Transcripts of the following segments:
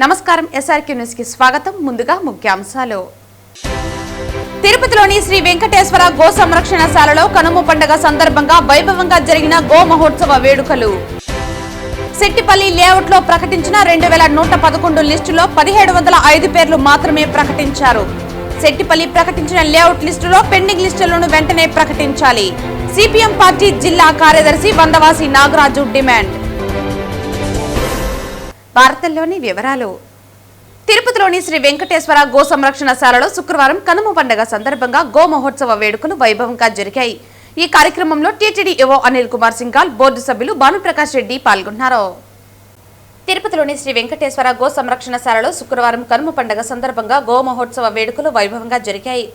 నమస్కారం SRK news కి స్వాగతం. ముందుగా ముఖ్యాంశాలు. తిరుపతిలోని శ్రీ వెంకటేశ్వర గో సంరక్షణశాలలో కనుమ పండుగ సందర్భంగా వైభవంగా జరిగిన గో మహోత్సవ వేడుకలు. సెట్టిపల్లి లేఅవుట్ లో ప్రకటించిన 2111 లిస్టులో 1705 పేర్లు మాత్రమే ప్రకటించారు. సెట్టిపల్లి ప్రకటించిన లేఅవుట్ లిస్టులో పెండింగ్ లిస్టులను వెంటనే ప్రకటించాలి. సిపిఎం పార్టీ జిల్లా కార్యదర్శి వందవాసి నాగరాజు డిమాండ్. వార్తల్లోని వివరాలు. తిరుపతిలోని శ్రీ వెంకటేశ్వర గో సంరక్షణశాలలో శుక్రవారం కనుమ పండుగ సందర్భంగా గో మహోత్సవ వేడుకలు వైభవంగా జరిగాయి. ఈ కార్యక్రమంలో TTD EO Anil Kumar Singhal, board సభ్యులు భానుప్రకాష్ రెడ్డి పాల్గొన్నారు. తిరుపతిలోని శ్రీ వెంకటేశ్వర గో సంరక్షణశాలలో శుక్రవారం కనుమ పండుగ సందర్భంగా గో మహోత్సవ వేడుకలు వైభవంగా జరిగాయి.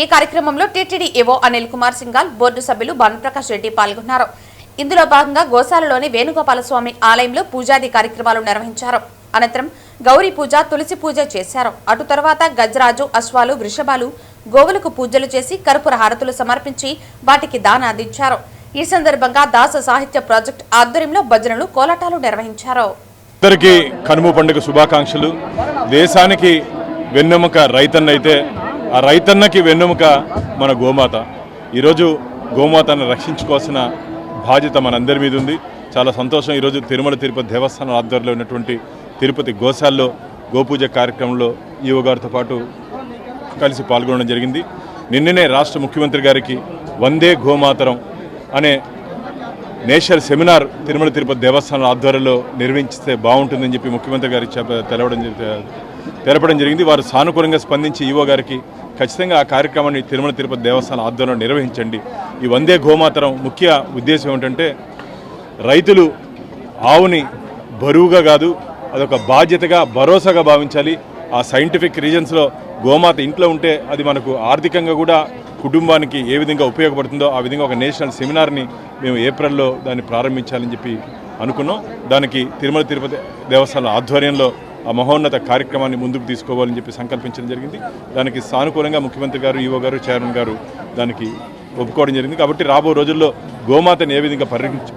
ఈ కార్యక్రమంలో TTD EO Anil Kumar Singhal, board సభ్యులు భానుప్రకాష్ రెడ్డి పాల్గొన్నారు. ఇందులో భాగంగా గోశాలలోని వేణుగోపాలస్వామి ఆలయంలో పూజాది కార్యక్రమాలు నిర్వహించారు. అనంతరం గౌరీ పూజ, తులసి పూజ చేశారు. అటు తర్వాత గజరాజు, అశ్వాలు, వృషభాలు, గోవులకు పూజలు చేసి కర్పూర హారతులు సమర్పించి వాటికి దాన అందించారు. ఈ సందర్భంగా దాస సాహిత్య ప్రాజెక్ట్ ఆధ్వర్యంలో భజనలు, కోలాటాలు నిర్వహించారు. అందరికీ కనుమ పండుగ శుభాకాంక్షలు. దేశానికి వెన్నెముక రైతన్న అయితే ఆ రైతన్నకి వెన్నెముక మన గోమాత. ఈరోజు గోమాతను రక్షించుకోవాల్సిన బాధ్యత మనందరి మీద ఉంది. చాలా సంతోషం. ఈరోజు తిరుమల తిరుపతి దేవస్థానం ఆధ్వర్యంలో ఉన్నటువంటి తిరుపతి గోశాలలో గోపూజ కార్యక్రమంలో ఈవో గారితో పాటు కలిసి పాల్గొనడం జరిగింది. నిన్ననే రాష్ట్ర ముఖ్యమంత్రి గారికి వందే గోమాతరం అనే నేషనల్ సెమినార్ తిరుమల తిరుపతి దేవస్థానం ఆధ్వర్యంలో నిర్వహించితే బాగుంటుందని చెప్పి ముఖ్యమంత్రి గారికి తెలపడం జరిగింది. వారు సానుకూలంగా స్పందించి ఈవో గారికి ఖచ్చితంగా ఆ కార్యక్రమాన్ని తిరుమల తిరుపతి దేవస్థానం ఆధ్వర్యంలో నిర్వహించండి. ఈ వందే గోమాతరం ముఖ్య ఉద్దేశం ఏమిటంటే రైతులు ఆవుని బరువుగా కాదు, అదొక బాధ్యతగా, భరోసాగా భావించాలి. ఆ సైంటిఫిక్ రీజన్స్లో గోమాత ఇంట్లో ఉంటే అది మనకు ఆర్థికంగా కూడా కుటుంబానికి ఏ విధంగా ఉపయోగపడుతుందో ఆ విధంగా ఒక నేషనల్ సెమినార్ని మేము ఏప్రిల్లో దాన్ని ప్రారంభించాలని చెప్పి అనుకున్నాం. దానికి తిరుమల తిరుపతి దేవస్థానం ఆధ్వర్యంలో ఆ మహోన్నత కార్యక్రమాన్ని ముందుకు తీసుకోవాలని చెప్పి సంకల్పించడం జరిగింది. దానికి సానుకూలంగా ముఖ్యమంత్రి గారు, ఈవో గారు, చైర్మన్ గారు దానికి ఒప్పుకోవడం జరిగింది. కాబట్టి రాబో రోజుల్లో గోమాతను ఏ విధంగా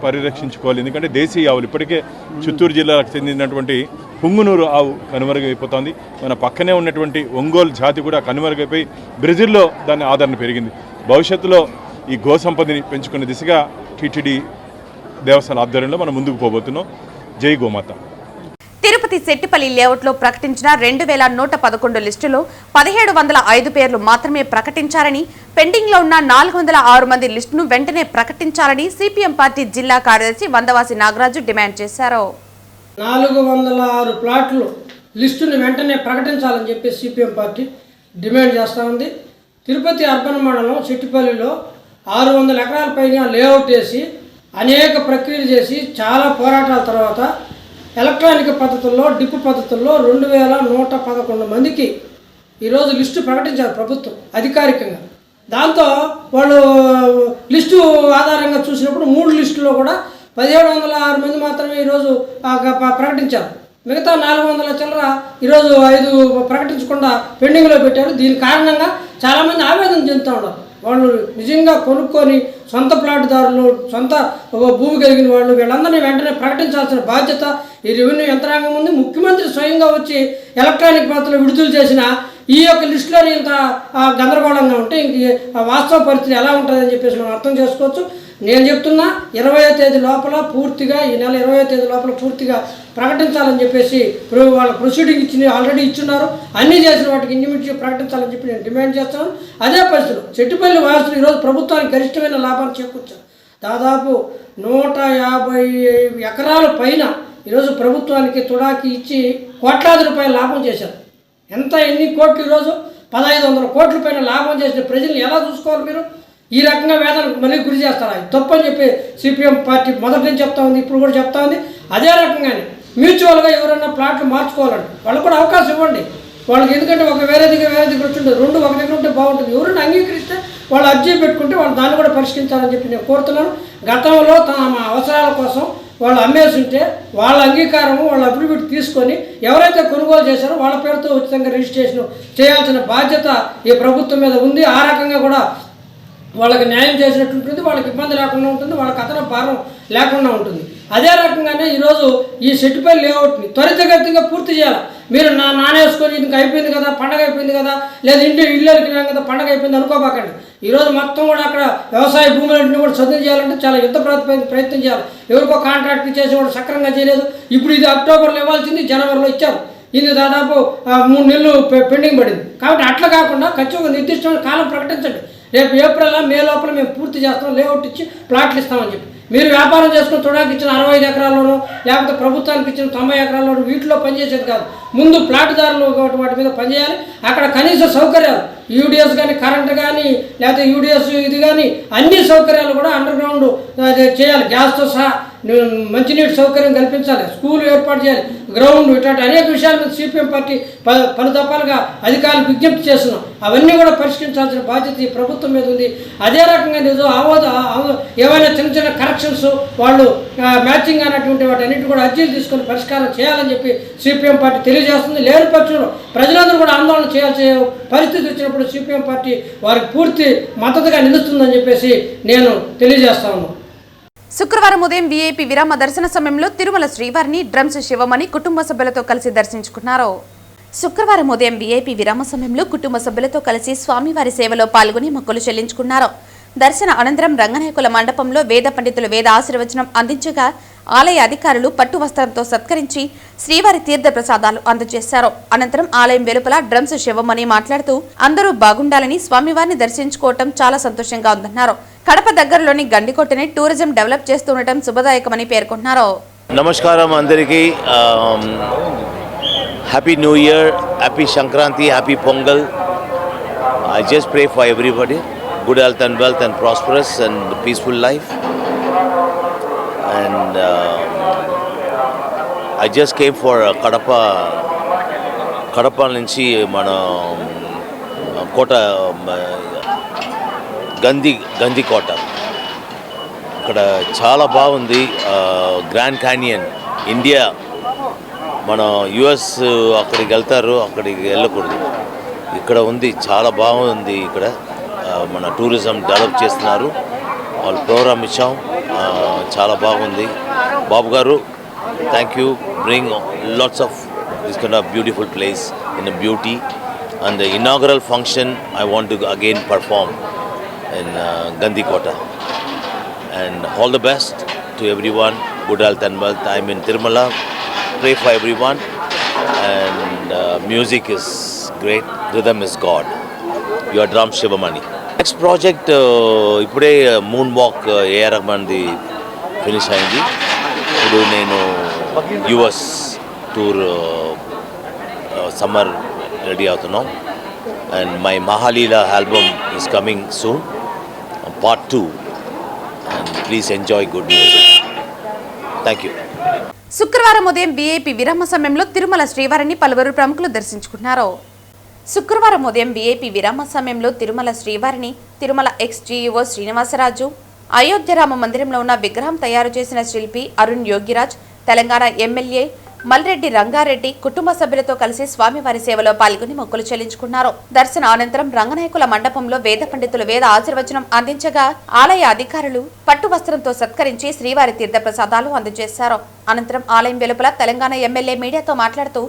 పరిరక్షించుకోవాలి. ఎందుకంటే దేశీయ ఆవులు ఇప్పటికే చిత్తూరు జిల్లాకు చెందినటువంటి పుంగునూరు ఆవు కనుమరుగైపోతుంది. మన పక్కనే ఉన్నటువంటి ఒంగోలు జాతి కూడా కనుమరుగైపోయి బ్రెజిల్లో దాని ఆదరణ పెరిగింది. భవిష్యత్తులో ఈ గో సంపదని పెంచుకునే దిశగా టీటీడీ దేవస్థానం ఆధ్వర్యంలో మనం ముందుకు పోబోతున్నాం. జై గోమాత. తిరుపతి సెట్టిపల్లి లేఅవుట్ లో ప్రకటించిన 2111 లిస్టులో 1705 పేర్లు మాత్రమే ప్రకటించారని, పెండింగ్ లో ఉన్న 406 మంది లిస్టును వెంటనే ప్రకటించాలని సిపిఎం పార్టీ జిల్లా కార్యదర్శి వందవాసి నాగరాజు డిమాండ్ చేశారు. 406 ప్లాట్లు లిస్టును వెంటనే ప్రకటించాలని చెప్పి సిపిఎం పార్టీ డిమాండ్ చేస్తూ ఉంది. తిరుపతి అర్బన్ మండలం సెట్టిపల్లిలో 600 ఎకరాల పైన లేఅవుట్ వేసి అనేక ప్రక్రియలు చేసి చాలా పోరాటాల తర్వాత ఎలక్ట్రానిక్ పద్ధతుల్లో, డిప్ పద్ధతుల్లో 2111 మందికి ఈరోజు లిస్టు ప్రకటించారు ప్రభుత్వం అధికారికంగా. దాంతో వాళ్ళు లిస్టు ఆధారంగా చూసినప్పుడు 3 లిస్టుల్లో కూడా 1706 మంది మాత్రమే ఈరోజు ప్రకటించారు. మిగతా 400 చిల్లర ఈరోజు 5 ప్రకటించకుండా పెండింగ్లో పెట్టారు. దీని కారణంగా చాలామంది ఆవేదన చెందుతూ ఉన్నారు. వాళ్ళు నిజంగా కొనుక్కొని సొంత ప్లాట్దారులు, సొంత భూమి కలిగిన వాళ్ళు, వీళ్ళందరినీ వెంటనే ప్రకటించాల్సిన బాధ్యత ఈ రెవెన్యూ యంత్రాంగం ఉంది. ముఖ్యమంత్రి స్వయంగా వచ్చి ఎలక్ట్రానిక్ పద్ధతిలో విడుదల చేసిన ఈ యొక్క లిస్టులోని ఇంత గందరగోళంగా ఉంటే ఇంక వాస్తవ పరిస్థితి ఎలా ఉంటుందని చెప్పేసి మనం అర్థం చేసుకోవచ్చు. నేను చెప్తున్నా 20వ తేదీ లోపల పూర్తిగా, ఈ నెల 20వ తేదీ లోపల పూర్తిగా ప్రకటించాలని చెప్పేసి వాళ్ళ ప్రొసీడింగ్ ఆల్రెడీ ఇచ్చున్నారు. అన్నీ చేసిన వాటికి ఇండివిజువల్ ప్రకటించాలని చెప్పి నేను డిమాండ్ చేస్తాను. అదే పరిస్థితులు సెట్టిపల్లి వాసులు ఈరోజు ప్రభుత్వానికి గరిష్టమైన లాభాన్ని చేకూర్చారు. దాదాపు 150 ఎకరాల పైన ఈరోజు ప్రభుత్వానికి తుడాకి ఇచ్చి కోట్లాది రూపాయల లాభం చేశారు. ఎన్ని కోట్లు ఈరోజు 1500 కోట్ల పైన లాభం చేసిన ప్రజల్ని ఎలా చూసుకోవాలి మీరు? ఈ రకంగా వేదనకు మళ్ళీ గురి చేస్తారా? ఇది తప్పని చెప్పి సిపిఎం పార్టీ మొదటి నుంచి చెప్తా ఉంది, ఇప్పుడు కూడా చెప్తా ఉంది. అదే రకంగానే మ్యూచువల్గా ఎవరైనా ప్లాట్లు మార్చుకోవాలండి, వాళ్ళకు కూడా అవకాశం ఇవ్వండి. వాళ్ళకి ఎందుకంటే వేరే దగ్గర వచ్చింటే 2 ఒక దగ్గర ఉంటే బాగుంటుంది. ఎవరైనా అంగీకరిస్తే వాళ్ళు అర్జీ పెట్టుకుంటే వాళ్ళు దాన్ని కూడా పరిష్కరించాలని చెప్పి నేను కోరుతున్నాను. గతంలో తమ అవసరాల కోసం వాళ్ళు అమ్మేసి ఉంటే వాళ్ళ అంగీకారము, వాళ్ళ అఫిడవిట్ తీసుకొని ఎవరైతే కొనుగోలు చేశారో వాళ్ళ పేరుతో ఉచితంగా రిజిస్ట్రేషన్ చేయాల్సిన బాధ్యత ఈ ప్రభుత్వం మీద ఉంది. ఆ రకంగా కూడా వాళ్ళకి న్యాయం చేసినట్టు ఉంటుంది, వాళ్ళకి ఇబ్బంది లేకుండా ఉంటుంది, వాళ్ళకి అదన భారం లేకుండా ఉంటుంది. అదే రకంగానే ఈరోజు ఈ సెట్టిపల్లి లేఅవుట్ని త్వరితగతిగా పూర్తి చేయాలి. మీరు నానేసుకొని ఇంకా అయిపోయింది కదా, పండగ అయిపోయింది కదా, లేదా ఇల్లు ఎరికినాం కదా, పండగ అయిపోయింది అనుకోబాకండి. ఈరోజు మొత్తం కూడా అక్కడ వ్యవసాయ భూములన్నింటినీ కూడా చదువు చేయాలంటే చాలా యుద్ధ ప్రయత్నం చేయాలి. ఎవరికో కాంట్రాక్ట్ ఇచ్చేసి కూడా సక్రంగా చేయలేదు. ఇప్పుడు ఇది అక్టోబర్లో ఇవ్వాల్సింది జనవరిలో ఇచ్చారు. ఇది దాదాపు 3 నెలలు పెండింగ్ పడింది. కాబట్టి అట్లా కాకుండా ఖచ్చితంగా నిర్దిష్టమైన కాలం ప్రకటించండి. రేపు ఏప్రిల్ మే లోపల మేము పూర్తి చేస్తాం, లేఅవుట్ ఇచ్చి ప్లాట్లు ఇస్తామని చెప్పి. మీరు వ్యాపారం చేసుకుని తొడాకి ఇచ్చిన 65 ఎకరాల్లోనూ లేకపోతే ప్రభుత్వానికి ఇచ్చిన 90 ఎకరాల్లోనూ వీటిలో పనిచేసేది కాదు. ముందు ప్లాట్దారులు వాటి మీద పనిచేయాలి. అక్కడ కనీస సౌకర్యాలు యూడిఎస్ కానీ, కరెంట్ కానీ, లేకపోతే యూడిఎస్ ఇది కానీ అన్ని సౌకర్యాలు కూడా అండర్ గ్రౌండ్ చేయాలి. గ్యాస్తో సహా మంచినీటి సౌకర్యం కల్పించాలి, స్కూల్ ఏర్పాటు చేయాలి, గ్రౌండ్, ఇట్లాంటి అనేక విషయాల మీద సిపిఎం పార్టీ పలు దఫాలుగా అధికారులకు విజ్ఞప్తి చేస్తున్నాం. అవన్నీ కూడా పరిష్కరించాల్సిన బాధ్యత ఈ ప్రభుత్వం మీద ఉంది. అదే రకంగా ఏవైనా చిన్న చిన్న కరెక్షన్స్ వాళ్ళు మ్యాచింగ్ అనేటువంటి వాటి అన్నింటి కూడా అర్జీలు తీసుకొని పరిష్కారం చేయాలని చెప్పి సిపిఎం పార్టీ తెలియజేస్తుంది. లేని పక్షంలో ప్రజలందరూ కూడా ఆందోళన చేయాల్సిన పరిస్థితి వచ్చినప్పుడు సిపిఎం పార్టీ వారికి పూర్తి మద్దతుగా నిలుస్తుందని చెప్పేసి నేను తెలియజేస్తా ఉన్నాను. శుక్రవారం ఉదయం వీఐపీ విరామ దర్శన సమయంలో తిరుమల శ్రీవారిని డ్రమ్స్ శివమణి కుటుంబ సభ్యులతో కలిసి దర్శించుకున్నారు. శుక్రవారం ఉదయం వీఐపీ విరామ సమయంలో కుటుంబ సభ్యులతో కలిసి స్వామివారి సేవలో పాల్గొని మొక్కులు చెల్లించుకున్నారు. దర్శన అనంతరం రంగనాయకుల మండపంలో వేద పండితులు వేద ఆశీర్వచనం అందించగా ఆలయ అధికారులు పట్టు వస్త్రంతో సత్కరించి శ్రీవారి తీర్థ ప్రసాదాలు అందజేశారు. అనంతరం ఆలయం వెలుపల డ్రమ్స్ శివమణి మాట్లాడుతూ అందరూ బాగుండాలని స్వామివారిని దర్శించుకోవటం చాలా సంతోషంగా ఉందన్నారు. కడప దగ్గరలోని గండికోటని టూరిజం డెవలప్ చేస్తుండటం శుభదాయకమని పేర్కొన్నారు. నమస్కారం అందరికీ. Happy new year, happy Sankranti, happy pongal. I just pray for everybody good health and wealth and prosperous and peaceful life. And I just came for Kadapa నుంచి మన కోట గంది కోట. ఇక్కడ చాలా బాగుంది. గ్రాండ్ క్యానియన్ ఇండియా, మన యుఎస్ అక్కడికి వెళ్తారు, అక్కడికి వెళ్ళకూడదు. ఇక్కడ ఉంది, చాలా బాగుంది. ఇక్కడ మన టూరిజం డెవలప్ చేస్తున్నారు. వాళ్ళు ప్రోగ్రామ్ ఇచ్చాం, చాలా బాగుంది. బాబు గారు, thank you. Bring lots of this kind of beautiful place in beauty. And the inaugural function I want to again perform in Gandikota, and all the best to everyone. Good health and wealth. I'm in Tirumala. Pray for everyone. And music is great. Rhythm is God. Your drum Shivamani. Next project ipude Moonwalk A.R. Rahman di finish ayindi. Ipudu nenu US tour summer ready avutunnam. And my Mahalila album is coming soon. Part 2, and please enjoy good music. Thank you. శుక్రవారం ఉదయం VIP విరామ సమయంలో తిరుమల శ్రీవారిని పలువురు ప్రముఖులు దర్శించుకున్నారు. శుక్రవారం ఉదయం వీఐపీ విరామ సమయంలో తిరుమల శ్రీవారిని తిరుమల ఎక్స్-జీఈఓ శ్రీనివాసరాజు, అయోధ్య రామ మందిరంలో ఉన్న విగ్రహం తయారు చేసిన శిల్పి అరుణ్ యోగిరాజ్, తెలంగాణ ఎమ్మెల్యే మల్రెడ్డి రంగారెడ్డి కుటుంబ సభ్యులతో కలిసి స్వామివారి సేవలో పాల్గొని మొక్కులు చెల్లించుకున్నారు. దర్శన అనంతరం రంగనాయకుల మండపంలో వేద పండితులు వేద ఆశీర్వచనం అందించగా ఆలయ అధికారులు పట్టు వస్త్రంతో సత్కరించి శ్రీవారి తీర్థ ప్రసాదాలు అందజేశారు. అనంతరం ఆలయం వెలుపల తెలంగాణ ఎమ్మెల్యే మీడియాతో మాట్లాడుతూ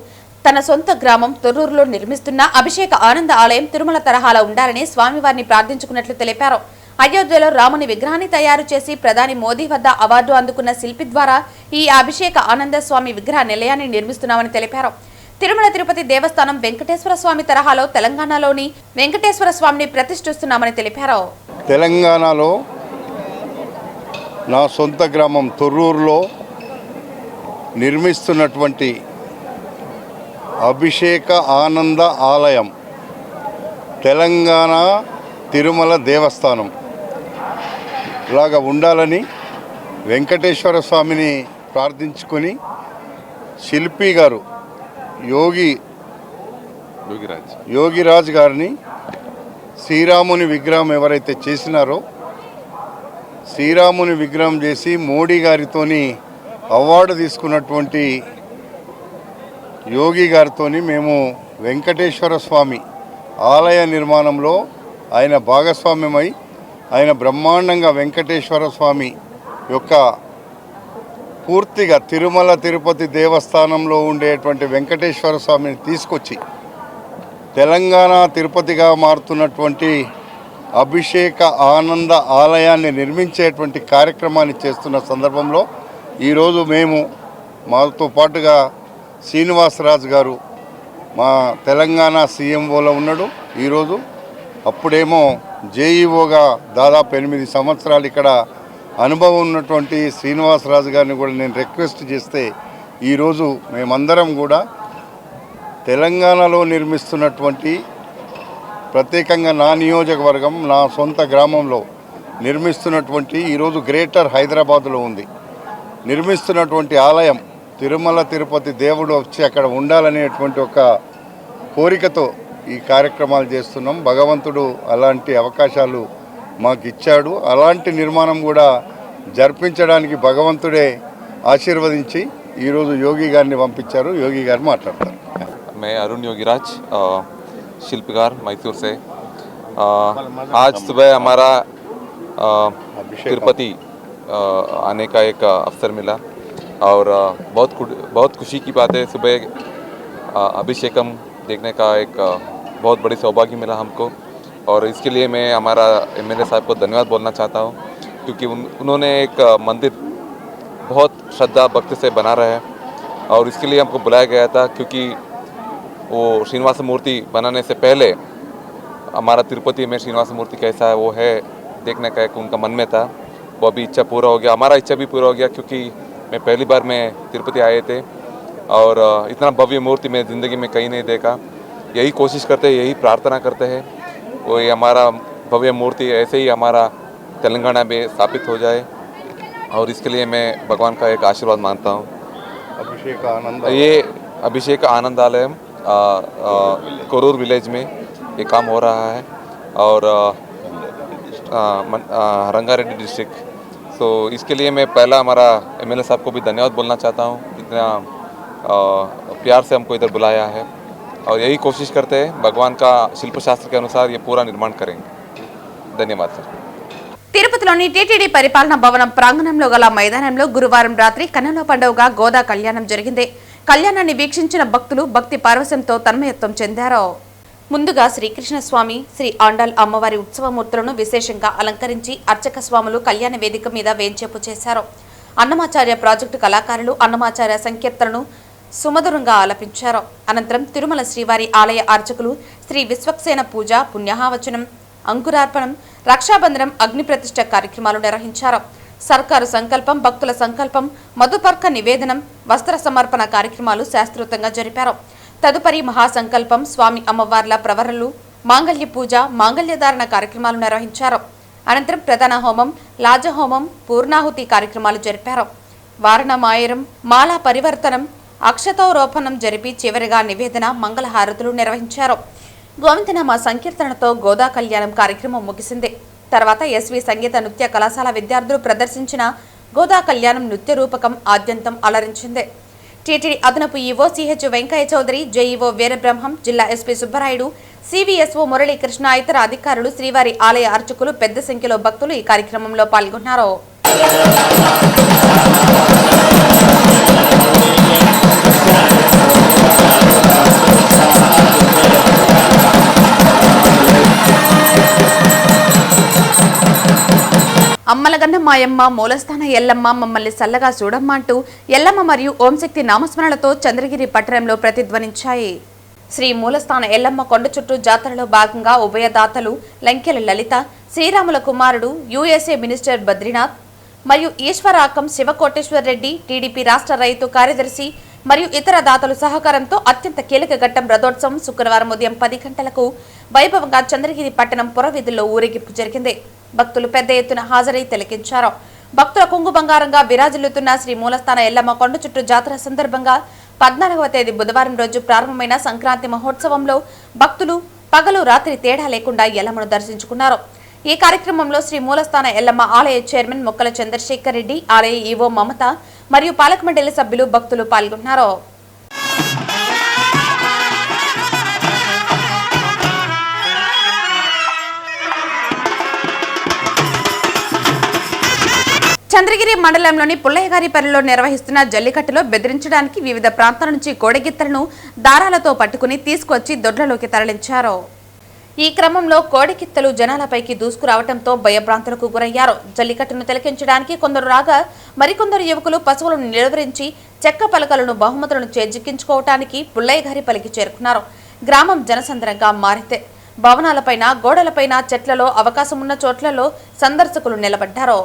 తన సొంత గ్రామం తొర్రూరులో నిర్మిస్తున్న అభిషేక ఆనంద ఆలయం తిరుమల తరహాలో ఉండాలని స్వామివారిని ప్రార్థించుకున్నట్లు తెలిపారు. అయోధ్యలో రాముని విగ్రహాన్ని తయారు చేసి ప్రధాని మోదీ వద్ద అవార్డు అందుకున్న శిల్పి ద్వారా ఈ అభిషేక ఆనంద స్వామి విగ్రహ నిలయాన్ని నిర్మిస్తున్నామని తెలిపారు. తిరుమల తిరుపతి దేవస్థానం వెంకటేశ్వర స్వామి తరహాలో తెలంగాణలోని వెంకటేశ్వర స్వామిని ప్రతిష్ఠిస్తున్నామని తెలిపారు. తెలంగాణలో నా సొంత గ్రామం తొర్రూరులో నిర్మిస్తున్నటువంటి అభిషేక ఆనంద ఆలయం తెలంగాణ తిరుమల దేవస్థానం లాగా ఉండాలని వెంకటేశ్వర స్వామిని ప్రార్థించుకొని శిల్పి గారు యోగిరాజ్ గారిని శ్రీరాముని విగ్రహం ఎవరైతే చేసినారో శ్రీరాముని విగ్రహం చేసి మోడీ గారితోని అవార్డు తీసుకున్నటువంటి యోగి గారితోని మేము వెంకటేశ్వర స్వామి ఆలయ నిర్మాణంలో ఆయన భాగస్వామ్యమై ఆయన బ్రహ్మాండంగా వెంకటేశ్వర స్వామి యొక్క పూర్తిగా తిరుమల తిరుపతి దేవస్థానంలో ఉండేటువంటి వెంకటేశ్వర స్వామిని తీసుకొచ్చి తెలంగాణ తిరుపతిగా మారుతున్నటువంటి అభిషేక ఆనంద ఆలయాన్ని నిర్మించేటువంటి కార్యక్రమాన్ని చేస్తున్న సందర్భంలో ఈరోజు మేము మాతో పాటుగా శ్రీనివాసరాజు గారు మా తెలంగాణ సీఎంఓలో ఉన్నాడు. ఈరోజు అప్పుడేమో జేఈఓగా దాదాపు 8 సంవత్సరాలు ఇక్కడ అనుభవం ఉన్నటువంటి శ్రీనివాసరాజు గారిని కూడా నేను రిక్వెస్ట్ చేస్తే ఈరోజు మేమందరం కూడా తెలంగాణలో నిర్మిస్తున్నటువంటి ప్రత్యేకంగా నా నియోజకవర్గం నా సొంత గ్రామంలో నిర్మిస్తున్నటువంటి ఈరోజు గ్రేటర్ హైదరాబాదులో ఉంది నిర్మిస్తున్నటువంటి ఆలయం తిరుమల తిరుపతి దేవుడు వచ్చి అక్కడ ఉండాలనేటువంటి ఒక కోరికతో ఈ కార్యక్రమాలు చేస్తున్నాం. భగవంతుడు అలాంటి అవకాశాలు మాకు ఇచ్చాడు. అలాంటి నిర్మాణం కూడా జరిపించడానికి భగవంతుడే ఆశీర్వదించి ఈరోజు యోగి గారిని పంపించారు. యోగి గారు మాట్లాడతారు. मैं अरुण योगीराज शिल्पकार मैसूर से आज सुबह हमारा तिरुपति आने का एक अवसर मिला और बहुत खुशी की बात है। सुबह अभिषेकम देखने का एक बहुत बड़ी सौभाग्य मिला हमको और इसके लिए मैं हमारा एमएलए साहब को धन्यवाद बोलना चाहता हूँ क्योंकि उन्होंने एक मंदिर बहुत श्रद्धा भक्ति से बना रहा है और इसके लिए हमको बुलाया गया था क्योंकि वो श्रीनिवास मूर्ति बनाने से पहले हमारा तिरुपति में श्रीनिवास मूर्ति कैसा है वो है देखने का एक उनका मन में था। वो अभी इच्छा पूरा हो गया, हमारा इच्छा भी पूरा हो गया क्योंकि मैं पहली बार मैं तिरुपति आए थे और इतना भव्य मूर्ति मैं ज़िंदगी में कहीं नहीं देखा। यही कोशिश करते हैं, यही प्रार्थना करते हैं वो ये हमारा भव्य मूर्ति ऐसे ही हमारा तेलंगाना में स्थापित हो जाए और इसके लिए मैं भगवान का एक आशीर्वाद मानता हूँ। ये अभिषेक आनंदालय कोरूर विलेज में ये काम हो रहा है और रंगारेड्डी डिस्ट्रिक्ट। सो इसके लिए मैं पहला हमारा एमएलए साहब को भी धन्यवाद बोलना चाहता हूँ, इतना प्यार से हमको इधर बुलाया है और यही कोशिश करते हैं भगवान का शिल्प शास्त्र के अनुसार ये पूरा निर्माण करेंगे। धन्यवाद सर। తిరుపతిలోని టీటీడీ పరిపాలనా భవనం ప్రాంగణంలో గల మైదానంలో గురువారం రాత్రి కన్నుల పండుగగా గోదా కళ్యాణం జరిగింది. కళ్యాణాన్ని వీక్షించిన భక్తులు భక్తి పారవశ్యంతో తన్మయత్వం చెందారు. ముందుగా శ్రీకృష్ణ స్వామి, శ్రీ ఆండాల్ అమ్మవారి ఉత్సవమూర్తులను విశేషంగా అలంకరించి అర్చక స్వాములు కళ్యాణ వేదిక మీద వేంచేపు చేశారు. అన్నమాచార్య ప్రాజెక్టు కళాకారులు అన్నమాచార్య సంకీర్తనను సుమధురంగా ఆలపించారు. అనంతరం తిరుమల శ్రీవారి ఆలయ అర్చకులు శ్రీ విశ్వక్సేన పూజ, పుణ్యాహవచనం, అంకురార్పణం, రక్షాబంధనం, అగ్ని ప్రతిష్ఠ కార్యక్రమాలు నిర్వహించారు. సర్కారు సంకల్పం, భక్తుల సంకల్పం, మధుపర్క నివేదనం, వస్త్ర సమర్పణ కార్యక్రమాలు శాస్త్రోక్తంగా జరిపారు. తదుపరి మహాసంకల్పం, స్వామి అమ్మవార్ల ప్రవరలు, మాంగళ్య పూజ, మాంగళ్యధారణ కార్యక్రమాలు నిర్వహించారు. అనంతరం ప్రధాన హోమం, లాజహోమం, పూర్ణాహుతి కార్యక్రమాలు జరిపారు. వారణమాయరం, మాలా పరివర్తనం, అక్షతోరోపణం జరిపి చివరిగా నివేదన, మంగళహారతులు నిర్వహించారు. గోవిందనామ సంకీర్తనతో గోదా కళ్యాణం కార్యక్రమం ముగిసింది. తర్వాత ఎస్వి సంగీత నృత్య కళాశాల విద్యార్థులు ప్రదర్శించిన గోదా కళ్యాణం నృత్య రూపకం ఆద్యంతం అలరించింది. టీటీడీ అదనపు ఈవో సిహెచ్ వెంకయ్య చౌదరి, జేఈఓ వీరబ్రహ్మం, జిల్లా ఎస్పీ సుబ్బరాయుడు, సివిఎస్ఓ మురళీకృష్ణ, ఇతర అధికారులు, శ్రీవారి ఆలయ అర్చకులు, పెద్ద సంఖ్యలో భక్తులు ఈ కార్యక్రమంలో పాల్గొన్నారు. అమ్మలగన్న మాయమ్మ, మూలస్థాన ఎల్లమ్మ, మమ్మల్ని సల్లగా చూడమ్మ అంటూ ఎల్లమ్మ మరియు ఓంశక్తి నామస్మరణలతో చంద్రగిరి పట్టణంలో ప్రతిధ్వనించాయి. శ్రీ మూలస్థాన ఎల్లమ్మ కొండ చుట్టూ జాతరలో భాగంగా ఉభయదాతలు లంకెల లలిత, శ్రీరాముల కుమారుడు, యుఎస్ఏ మినిస్టర్ బద్రీనాథ్ మరియు ఈశ్వరాకం శివకోటేశ్వర్ రెడ్డి, టీడీపీ రాష్ట్ర రైతు కార్యదర్శి మరియు ఇతర దాతలు సహకారంతో అత్యంత కీలక ఘట్టం రథోత్సవం శుక్రవారం ఉదయం 10 గంటలకు వైభవంగా చంద్రగిరి పట్టణం పురవీధుల్లో ఊరేగింపు జరిగింది. భక్తులు పెద్ద ఎత్తున హాజరై తిలకించారు. భక్తుల కొంగు బంగారంగా విరాజిల్లుతున్న శ్రీ మూలస్థాన ఎల్లమ్మ కొండ చుట్టూ జాతర సందర్భంగా 14వ తేదీ బుధవారం రోజు ప్రారంభమైన సంక్రాంతి మహోత్సవంలో భక్తులు పగలు రాత్రి తేడా లేకుండా ఎల్లమ్మను దర్శించుకున్నారు. ఈ కార్యక్రమంలో శ్రీ మూలస్థాన ఎల్లమ్మ ఆలయ చైర్మన్ మొక్కల చంద్రశేఖర్ రెడ్డి, ఆలయ ఈవో మమత మరియు పాలక మండలి సభ్యులు, భక్తులు పాల్గొన్నారు. చంద్రగిరి మండలంలోని పుల్లయ్యగారిపల్లిలో నిర్వహిస్తున్న జల్లికట్టులో బెదిరించడానికి వివిధ ప్రాంతాల నుంచి కోడిగిత్తలను దారాలతో పట్టుకుని తీసుకొచ్చి దొడ్లలోకి తరలించారు. ఈ క్రమంలో కోడికిత్తలు జనాలపైకి దూసుకురావడంతో భయభ్రాంతులకు గురయ్యారు. జల్లికట్టును తిలకించడానికి కొందరు రాగా మరికొందరు యువకులు పశువులను నిలువరించి చెక్క పలకలను బహుమతులను చేజిక్కించుకోవటానికి పుల్లయ్యగారిపల్లికి చేరుకున్నారు. గ్రామం జనసంద్రంగా మారితే భవనాలపైన, గోడలపైన, చెట్లలో అవకాశం ఉన్న చోట్లలో సందర్శకులు నిలబడ్డారు.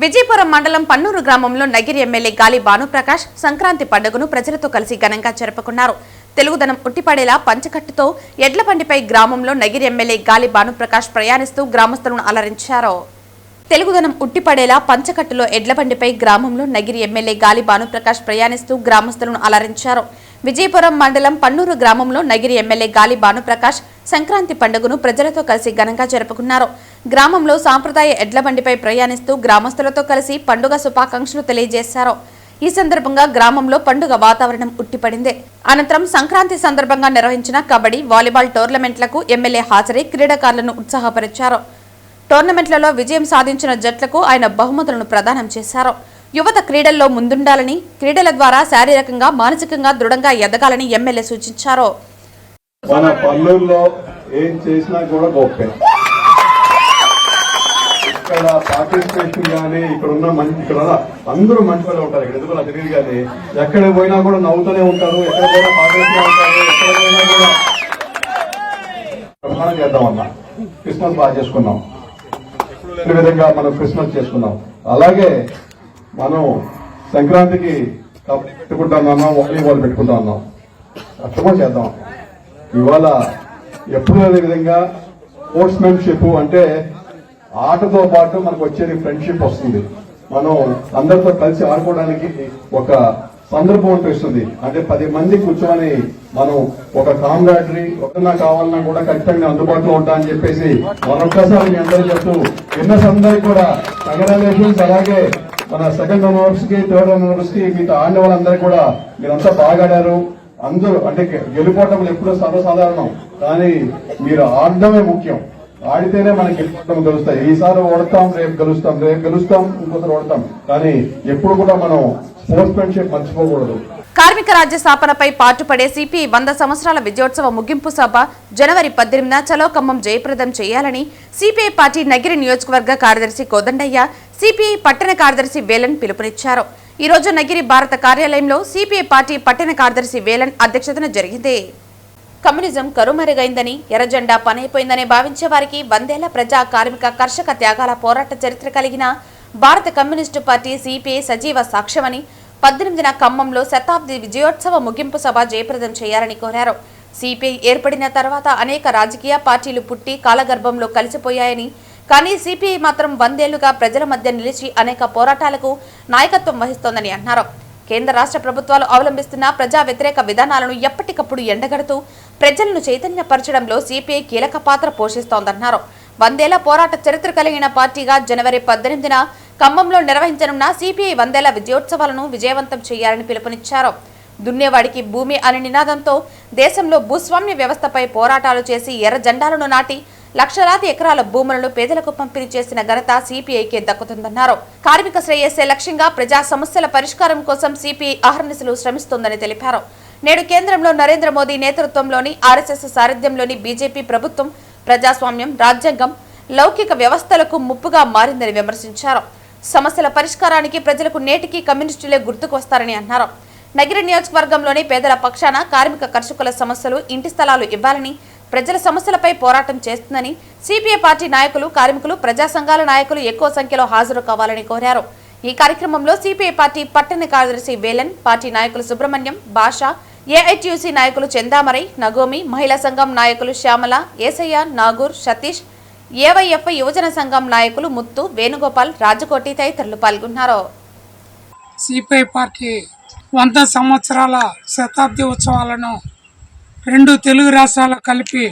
విజయపురం మండలం పన్నూరు గ్రామంలో నగిరి ఎమ్మెల్యే గాలి భానుప్రకాష్ సంక్రాంతి పండుగను ప్రజలతో కలిసి ఘనంగా జరుపుకున్నారు. తెలుగుదనం ఉట్టిపడేలా పంచకట్టుతో ఎడ్ల బండిపై గ్రామంలో నగిరి ఎమ్మెల్యే గాలి భానుప్రకాష్ ప్రయాణిస్తూ గ్రామస్తులను అలరించారు. తెలుగుదనం ఉట్టిపడేలా పంచకట్టులో ఎడ్ల బండిపై గ్రామంలో నగిరి ఎమ్మెల్యే గాలి భానుప్రకాష్ ప్రయాణిస్తూ గ్రామస్తులను అలరించారు. విజయపురం మండలం పన్నూరు గ్రామంలో నగిరి ఎమ్మెల్యే గాలి భానుప్రకాష్ సంక్రాంతి పండుగను ప్రజలతో కలిసి ఘనంగా జరుపుకున్నారు. గ్రామంలో సాంప్రదాయ ఎడ్ల బండిపై ప్రయాణిస్తూ గ్రామస్తులతో కలిసి పండుగ శుభాకాంక్షలు తెలియజేశారు. ఈ సందర్భంగా గ్రామంలో పండుగ వాతావరణం ఉట్టిపడింది. అనంతరం సంక్రాంతి సందర్భంగా నిర్వహించిన కబడ్డీ, వాలీబాల్ టోర్నమెంట్లకు ఎమ్మెల్యే హాజరై క్రీడాకారులను ఉత్సాహపరిచారు. టోర్నమెంట్లలో విజయం సాధించిన జట్లకు ఆయన బహుమతులను ప్రదానం చేశారు. యువత క్రీడల్లో ముందుండాలని, క్రీడల ద్వారా శారీరకంగా, మానసికంగా దృఢంగా ఎదగాలని ఎమ్మెల్యే సూచించారు. మన పల్లెల్లో ఏం చేసినా కూడా గొప్పే. ఇక్కడ పార్టిసిపేషన్ కానీ ఇక్కడ అందరూ మంచి వాళ్ళు ఉంటారు. ఇక్కడ ఎందుకు నాకు తెలియదు కానీ ఎక్కడ పోయినా కూడా నవ్వుతూనే ఉంటారు, ఎక్కడ పోయినా పాటిస్తూనే ఉంటారు. ఎక్కడ పోయినా కూడా ప్రమాణం చేద్దామన్నా క్రిస్మస్ బాగా చేసుకున్నాం. ఈ విధంగా మనం క్రిస్మస్ చేసుకున్నాం. అలాగే మనం సంక్రాంతికి కబడ్డీ పెట్టుకుంటా ఉన్నాం, వాలీబాల్ పెట్టుకుంటా ఉన్నాం. అర్థమో చేద్దాం. ఇవాళ ఎప్పుడు అదే విధంగా స్పోర్ట్స్మెన్షిప్ అంటే ఆటతో పాటు మనకు వచ్చేది ఫ్రెండ్షిప్ వస్తుంది. మనం అందరితో కలిసి ఆడుకోవడానికి ఒక సందర్భం అనిపిస్తుంది. అంటే 10 మంది కూర్చొని మనం ఒక కాంబ్రాడరీ ఒకనా కావాలన్నా కూడా ఖచ్చితంగా అందుబాటులో ఉంటా అని చెప్పేసి మరొక్కసారి మీ అందరూ చెప్తూ విన్నర్స్ అందరికీ కూడా కంగ్రాచులేషన్స్. అలాగే మన సెకండ్ రన్నర్స్ కి, థర్డ్ రన్నర్స్ కి, మీతో ఆడిన వాళ్ళందరికీ కూడా మీరంతా బాగా ఆడారు. అందరూ అంటే గెలుపోవటం ఎప్పుడూ సర్వసాధారణం, కానీ మీరు ఆడడమే ముఖ్యం. ఆడితేనే మనకి గెలుపోవటం గెలుస్తాయి. ఈసారి ఓడతాం, రేపు గెలుస్తాం, ఇంకోసారి ఓడతాం. కానీ ఎప్పుడు కూడా మనం స్పోర్ట్స్మెన్షిప్ మర్చిపోకూడదు. కార్మిక రాజ్య స్థాపనపై పాటుపడే సిపిఐ 100 సంవత్సరాల విజయోత్సవ ముగింపు సభ జనవరి 18న చలో ఖమ్మం జయప్రదం చేయాలని సిపిఐ పార్టీ నగిరి నియోజకవర్గ కార్యదర్శి కోదండయ్య, సిపిఐ పట్టణ కార్యదర్శి వేలన్ పిలుపునిచ్చారు. ఈ రోజు నగిరి భారత కార్యాలయంలో సిపిఐ పార్టీ పట్టణ కార్యదర్శి వేలన్ అధ్యక్షతన జరిగింది. కమ్యూనిజం కరుమరుగైందని, ఎర్రజెండా పనైపోయిందని భావించే వారికి 100 ఏళ్ల ప్రజా, కార్మిక, కర్షక త్యాగాల పోరాట చరిత్ర కలిగిన భారత కమ్యూనిస్టు పార్టీ సిపిఐ సజీవ సాక్ష్యమని 18న ఖమ్మంలో శతాబ్ది విజయోత్సవ ముగింపు సభ జయప్రదం చేయాలని కోరారు. సిపిఐ ఏర్పడిన తర్వాత అనేక రాజకీయ పార్టీలు పుట్టి కాలగర్భంలో కలిసిపోయాయని, కానీ సిపిఐ మాత్రం 100 ఏళ్లుగా ప్రజల మధ్య నిలిచి అనేక పోరాటాలకు నాయకత్వం వహిస్తోందని అన్నారు. కేంద్ర రాష్ట్ర ప్రభుత్వాలు అవలంబిస్తున్న ప్రజా వ్యతిరేక విధానాలను ఎప్పటికప్పుడు ఎండగడుతూ ప్రజలను చైతన్యపరచడంలో సిపిఐ కీలక పాత్ర పోషిస్తోందన్నారు. 100 ఏళ్ల పోరాట చరిత్ర కలిగిన పార్టీగా జనవరి 18న ఖమ్మంలో నిర్వహించనున్న సిపిఐ 100 ఏళ్ల విజయోత్సవాలను విజయవంతం చేయాలని పిలుపునిచ్చారు. దున్నేవాడికి భూమి అనే నినాదంతో దేశంలో భూస్వామ్య వ్యవస్థపై పోరాటాలు చేసి ఎర్ర జెండాలను నాటి లక్షలాది ఎకరాల భూములను పేదలకు పంపిణీ చేసిన ఘనత సిపిఐకే దక్కుతుందన్నారు. కార్మిక శ్రేయస్సే లక్ష్యంగా ప్రజా సమస్యల పరిష్కారం కోసం సిపిఐ అహర్నిశలు శ్రమిస్తోందని తెలిపారు. నేడు కేంద్రంలో నరేంద్ర మోదీ నేతృత్వంలోని ఆర్ఎస్ఎస్ సారథ్యంలోని బీజేపీ ప్రభుత్వం ప్రజాస్వామ్యం, రాజ్యాంగం, లౌకిక వ్యవస్థలకు ముప్పుగా మారిందని విమర్శించారు. సమస్యల పరిష్కారానికి ప్రజలకు నేటికి కమ్యూనిస్టులే గుర్తుకు వస్తారని అన్నారు. నగిరి నియోజకవర్గంలోని పేదల పక్షాన కార్మిక, కర్షకుల సమస్యలు, ఇంటి స్థలాలు ఇవ్వాలని, ప్రజల సమస్యలపై పోరాటం చేస్తుందని సిపిఐ పార్టీ నాయకులు, కార్మికులు, ప్రజా సంఘాల నాయకులు ఎక్కువ సంఖ్యలో హాజరు కావాలని కోరారు. ఈ కార్యక్రమంలో సిపిఐ పార్టీ పట్టణ కార్యదర్శి వేలన్, పార్టీ నాయకులు సుబ్రహ్మణ్యం, భాష, ఏఐటియుసి నాయకులు చందామరై, నగోమి, మహిళా సంఘం నాయకులు శ్యామల, ఏసయ్య, నాగూర్, సతీష్, ఏవైఎఫ్ యువజన సంఘం నాయకులు ముత్తు, వేణుగోపాల్, రాజకోటి తదితరులు పాల్గొన్నారు. సిపిఐ పార్టీ 100 సంవత్సరాల శతాబ్ది ఉత్సవాలను 2 తెలుగు రాష్ట్రాలు కలిపి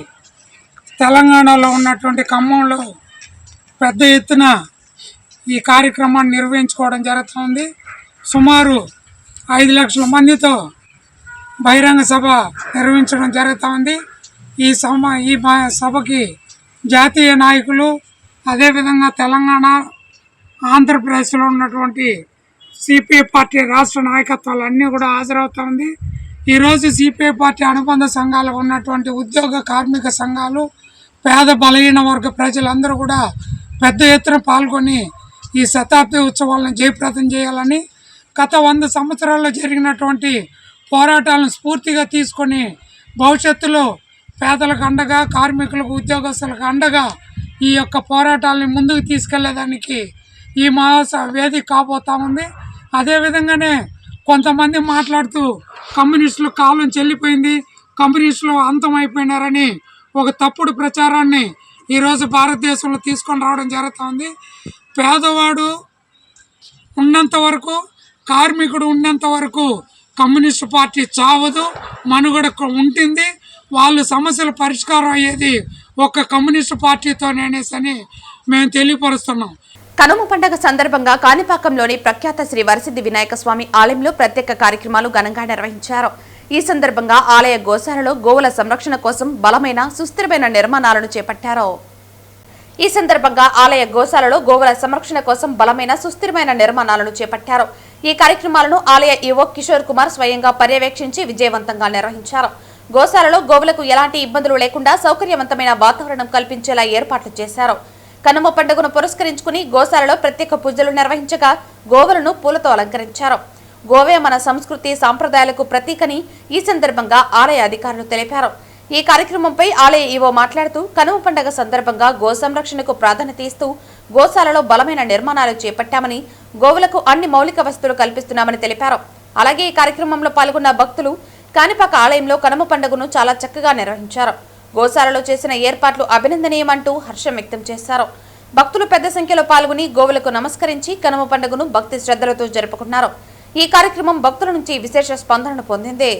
తెలంగాణలో ఉన్నటువంటి ఖమ్మంలో పెద్ద ఎత్తున ఈ కార్యక్రమాన్ని నిర్వహించుకోవడం జరుగుతుంది. సుమారు 5 లక్షల మందితో బహిరంగ సభ నిర్వహించడం జరుగుతుంది. ఈ సభకి జాతీయ నాయకులు, అదేవిధంగా తెలంగాణ, ఆంధ్రప్రదేశ్లో ఉన్నటువంటి సిపిఐ పార్టీ రాష్ట్ర నాయకత్వాలు అన్నీ కూడా హాజరవుతుంది. ఈరోజు సిపిఐ పార్టీ అనుబంధ సంఘాలు ఉన్నటువంటి ఉద్యోగ కార్మిక సంఘాలు, పేద బలహీన వర్గ ప్రజలందరూ కూడా పెద్ద ఎత్తున పాల్గొని ఈ శతాబ్ది ఉత్సవాలను జయప్రదం చేయాలని, గత 100 సంవత్సరాల్లో జరిగినటువంటి పోరాటాలను స్ఫూర్తిగా తీసుకొని భవిష్యత్తులో పేదలకు అండగా, కార్మికులకు, ఉద్యోగస్తులకు అండగా ఈ యొక్క పోరాటాలని ముందుకు తీసుకెళ్లేదానికి ఈ వేదిక కాబోతా ఉంది. అదేవిధంగానే కొంతమంది మాట్లాడుతూ కమ్యూనిస్టులు కాలం చెల్లిపోయింది, కమ్యూనిస్టులు అంతమైపోయినారని ఒక తప్పుడు ప్రచారాన్ని ఈరోజు భారతదేశంలో తీసుకొని రావడం జరుగుతుంది. పేదవాడు ఉన్నంత వరకు, కార్మికుడు ఉన్నంత వరకు కమ్యూనిస్టు పార్టీ చావదు, మనుగడ ఉంటుంది. వాళ్ళ సమస్యల పరిష్కారం అయ్యేది ఒక కమ్యూనిస్టు పార్టీతోనేసని మేము తెలియపరుస్తున్నాం. కనుమ పండుగ సందర్భంగా కాణిపాకంలోని ప్రఖ్యాత శ్రీ వరసిద్ధి వినాయక స్వామి ఆలయంలో ప్రత్యేక కార్యక్రమాలు ఘనంగా నిర్వహించారు. ఈ సందర్భంగా ఆలయ గోశాలలో గోవుల సంరక్షణ కోసం బలమైన, సుస్థిరమైన నిర్మాణాలను చేపట్టారు. ఈ సందర్భంగా ఆలయ గోశాలలో గోవుల సంరక్షణ కోసం బలమైన, సుస్థిరమైన నిర్మాణాలను చేపట్టారు. ఈ కార్యక్రమాలను ఆలయ ఈవో కిషోర్ కుమార్ స్వయంగా పర్యవేక్షించి విజయవంతంగా నిర్వహించారు. గోశాలలో గోవులకు ఎలాంటి ఇబ్బందులు లేకుండా సౌకర్యవంతమైన వాతావరణం కల్పించేలా ఏర్పాట్లు చేశారు. కనుమ పండుగను పురస్కరించుకుని గోశాలలో ప్రత్యేక పూజలు నిర్వహించగా గోవులను పూలతో అలంకరించారు. గోవే మన సంస్కృతి సాంప్రదాయాలకు ప్రతీకని ఈ సందర్భంగా ఆలయ అధికారులు తెలిపారు. ఈ కార్యక్రమంపై ఆలయ ఈవో మాట్లాడుతూ కనుమ పండుగ సందర్భంగా గో సంరక్షణకు ప్రాధాన్యత ఇస్తూ గోశాలలో బలమైన నిర్మాణాలు చేపట్టామని, గోవులకు అన్ని మౌలిక వసతులు కల్పిస్తున్నామని తెలిపారు. అలాగే ఈ కార్యక్రమంలో పాల్గొన్న భక్తులు కాణిపాక ఆలయంలో కనుమ పండుగను చాలా చక్కగా నిర్వహించారు. గోశాలలో చేసిన ఏర్పాట్లు అభినందనీయమంటూ హర్షం వ్యక్తం చేశారు. భక్తులు పెద్ద సంఖ్యలో పాల్గొని గోవులకు నమస్కరించి కనుమ పండుగను భక్తి శ్రద్ధలతో జరుపుకున్నారు. ఈ కార్యక్రమం భక్తుల నుంచి విశేష స్పందనను పొందింది.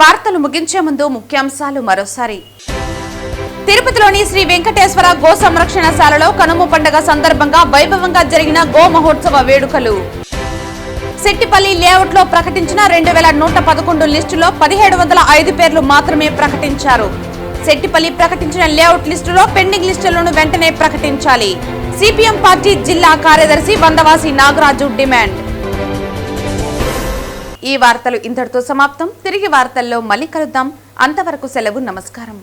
వార్తలు ముగించే ముందు ముఖ్యాంశాలు మరోసారి. తిరుపతిలోని శ్రీ వెంకటేశ్వర గో సంరక్షణశాలలో కనుమ పండుగ సందర్భంగా వైభవంగా జరిగిన గో మహోత్సవ వేడుకలు. సెట్టిపల్లి లేఅవుట్ లో ప్రకటించిన 2111 లిస్టులో 1705 పేర్లు మాత్రమే ప్రకటించారు. సెట్టిపల్లి ప్రకటించిన లేఅవుట్ లిస్టులో పెండింగ్ లిస్టులను వెంటనే ప్రకటించాలి. సిపిఎం పార్టీ జిల్లా కార్యదర్శి వందవాసి నాగరాజు డిమాండ్. ఈ వార్తలు ఇంతటితో సమాప్తం. తిరిగి వార్తల్లో మళ్ళీ కలుద్దాం. అంతవరకు సెలవు. నమస్కారం.